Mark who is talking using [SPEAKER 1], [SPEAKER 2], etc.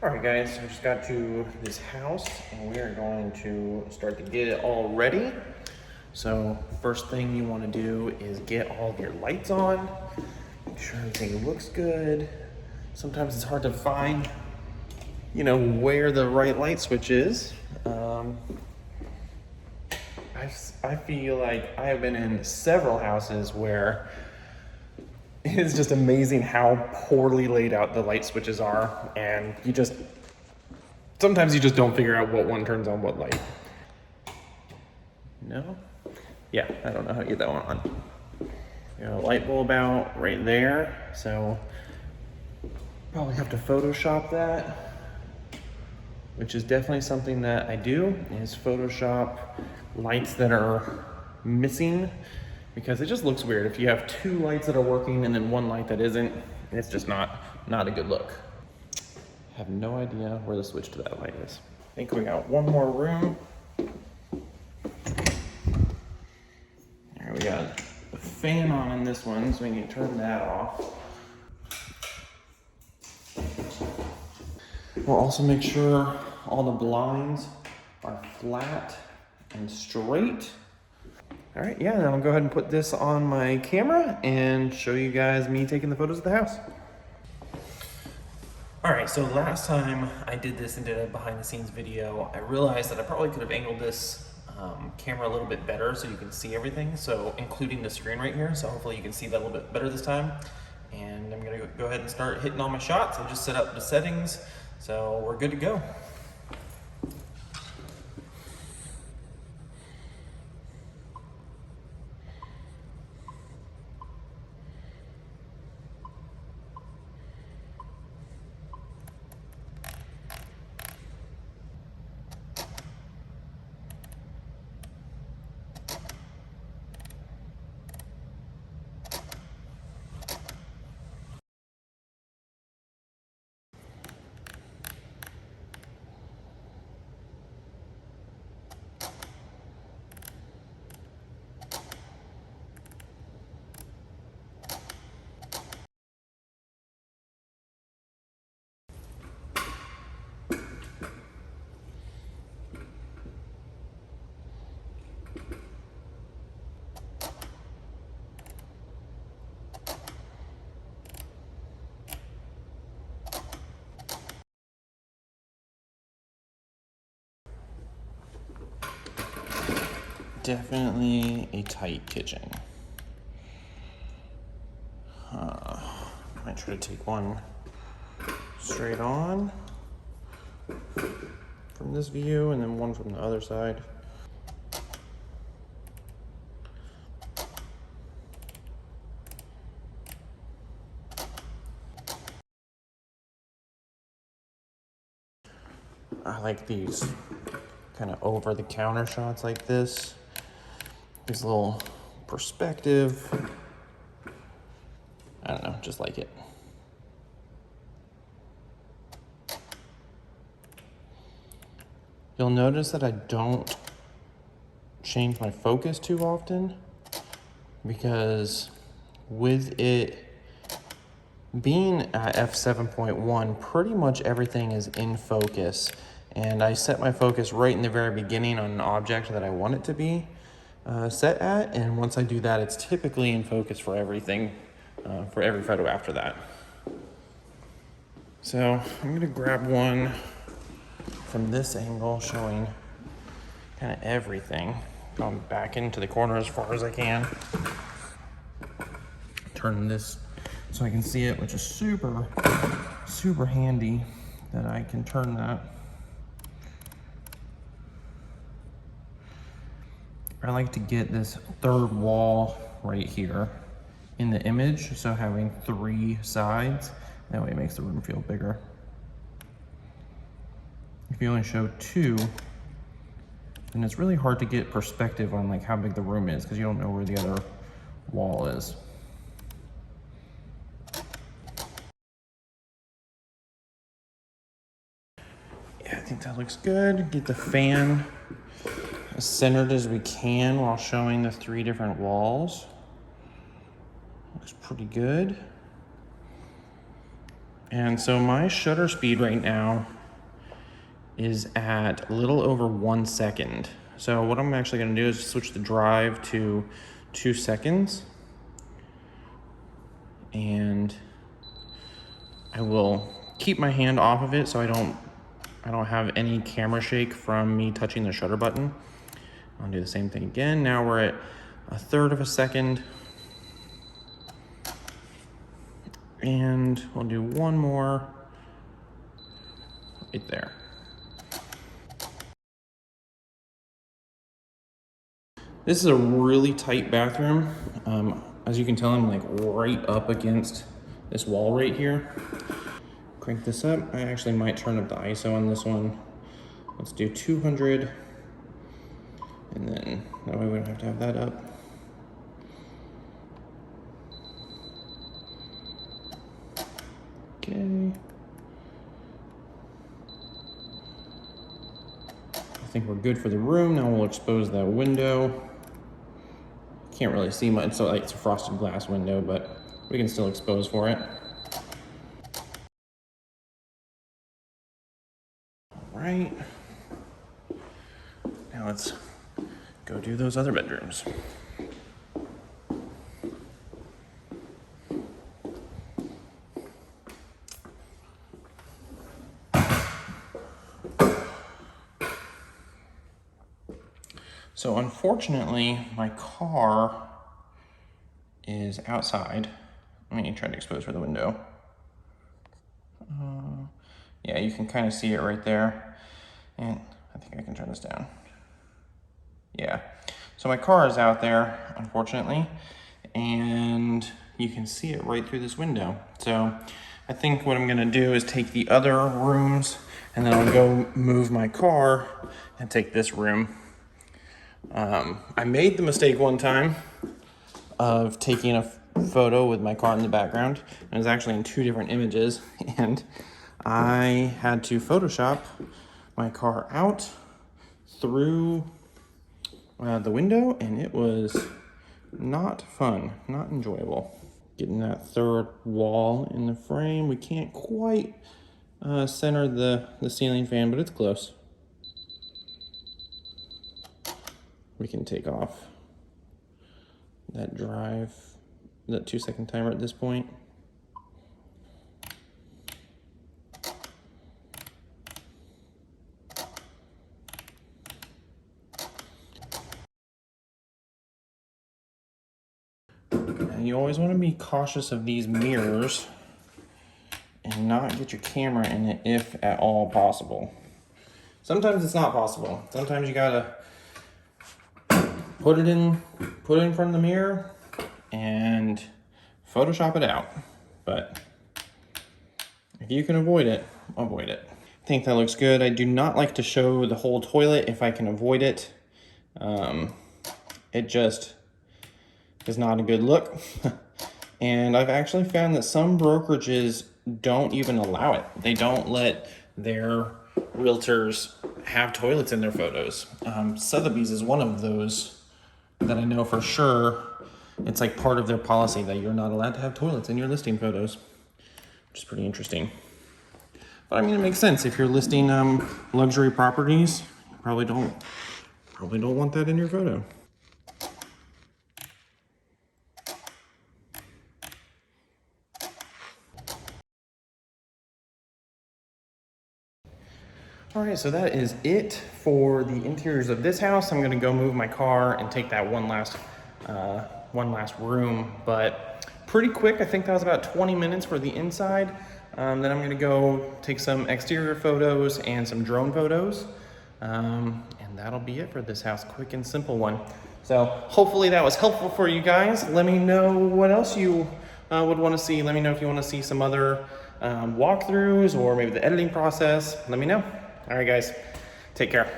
[SPEAKER 1] All right, guys, I just got to this house and we are going to start to get it all ready. So first thing you want to do is get all of your lights on, make sure everything looks good. Sometimes it's hard to find, where the right light switch is. I feel like I have been in several houses where it is just amazing how poorly laid out the light switches are, and sometimes you just don't figure out what one turns on what light. No? Yeah, I don't know how to get that one on. Got a light bulb out right there, so probably have to Photoshop that, which is definitely something that I do, is Photoshop lights that are missing, because it just looks weird if you have two lights that are working and then one light that isn't. It's just not a good look. I have no idea where the switch to that light is. I think we got one more room. There, we got the fan on in this one, so we need to turn that off. We'll also make sure all the blinds are flat and straight. All right, yeah, then I'll go ahead and put this on my camera and show you guys me taking the photos of the house. All right, so last time I did this and did a behind the scenes video, I realized that I probably could have angled this camera a little bit better so you can see everything, so including the screen right here, so hopefully you can see that a little bit better this time. And I'm gonna go ahead and start hitting all my shots. I just set up the settings, so we're good to go. Definitely a tight kitchen. Might try to take one straight on from this view and then one from the other side. I like these kind of over the counter shots like this. Gives a little perspective. I don't know, just like it. You'll notice that I don't change my focus too often, because with it being at f7.1, pretty much everything is in focus. And I set my focus right in the very beginning on an object that I want it to be set at. And once I do that, it's typically in focus for everything, for every photo after that. So I'm gonna grab one from this angle showing kind of everything. Going back into the corner as far as I can. Turn this so I can see it, which is super, super handy that I can turn that. I like to get this third wall right here in the image, so having three sides, that way it makes the room feel bigger. If you only show two, then it's really hard to get perspective on like how big the room is, because you don't know where the other wall is. Yeah, I think that looks good. Get the fan as centered as we can while showing the three different walls. Looks pretty good. And so my shutter speed right now is at a little over 1 second. So what I'm actually gonna do is switch the drive to 2 seconds. And I will keep my hand off of it so I don't have any camera shake from me touching the shutter button. I'll do the same thing again. Now we're at 1/3 of a second. And we'll do one more right there. This is a really tight bathroom. As you can tell, I'm like right up against this wall right here. Crank this up. I actually might turn up the ISO on this one. Let's do 200. And then that way we don't have to have that up. Okay. I think we're good for the room. Now we'll expose that window. Can't really see much, so like it's a frosted glass window, but we can still expose for it. All right. Now let's go do those other bedrooms. So unfortunately, my car is outside. Let me try to expose for the window. Yeah, you can kind of see it right there. And I think I can turn this down. Yeah, so my car is out there, unfortunately, and you can see it right through this window. So I think what I'm gonna do is take the other rooms and then I'll go move my car and take this room. I made the mistake one time of taking a photo with my car in the background. It was actually in 2 different images, and I had to Photoshop my car out through the window, and it was not fun, not enjoyable. Getting that third wall in the frame. We can't quite center the ceiling fan, but it's close. We can take off that drive, that 2-second timer at this point. Now you always want to be cautious of these mirrors and not get your camera in it if at all possible. Sometimes it's not possible. Sometimes you gotta put it in front of the mirror and Photoshop it out. But if you can avoid it, avoid it. I think that looks good. I do not like to show the whole toilet if I can avoid it. It just is not a good look. And I've actually found that some brokerages don't even allow it. They don't let their realtors have toilets in their photos. Sotheby's is one of those that I know for sure. It's like part of their policy that you're not allowed to have toilets in your listing photos, which is pretty interesting. But I mean, it makes sense. If you're listing luxury properties, you probably don't want that in your photo. All right, so that is it for the interiors of this house. I'm gonna go move my car and take that one last room, but pretty quick. I think that was about 20 minutes for the inside. Then I'm gonna go take some exterior photos and some drone photos. And that'll be it for this house, quick and simple one. So hopefully that was helpful for you guys. Let me know what else you would wanna see. Let me know if you wanna see some other walkthroughs or maybe the editing process. Let me know. All right, guys, take care.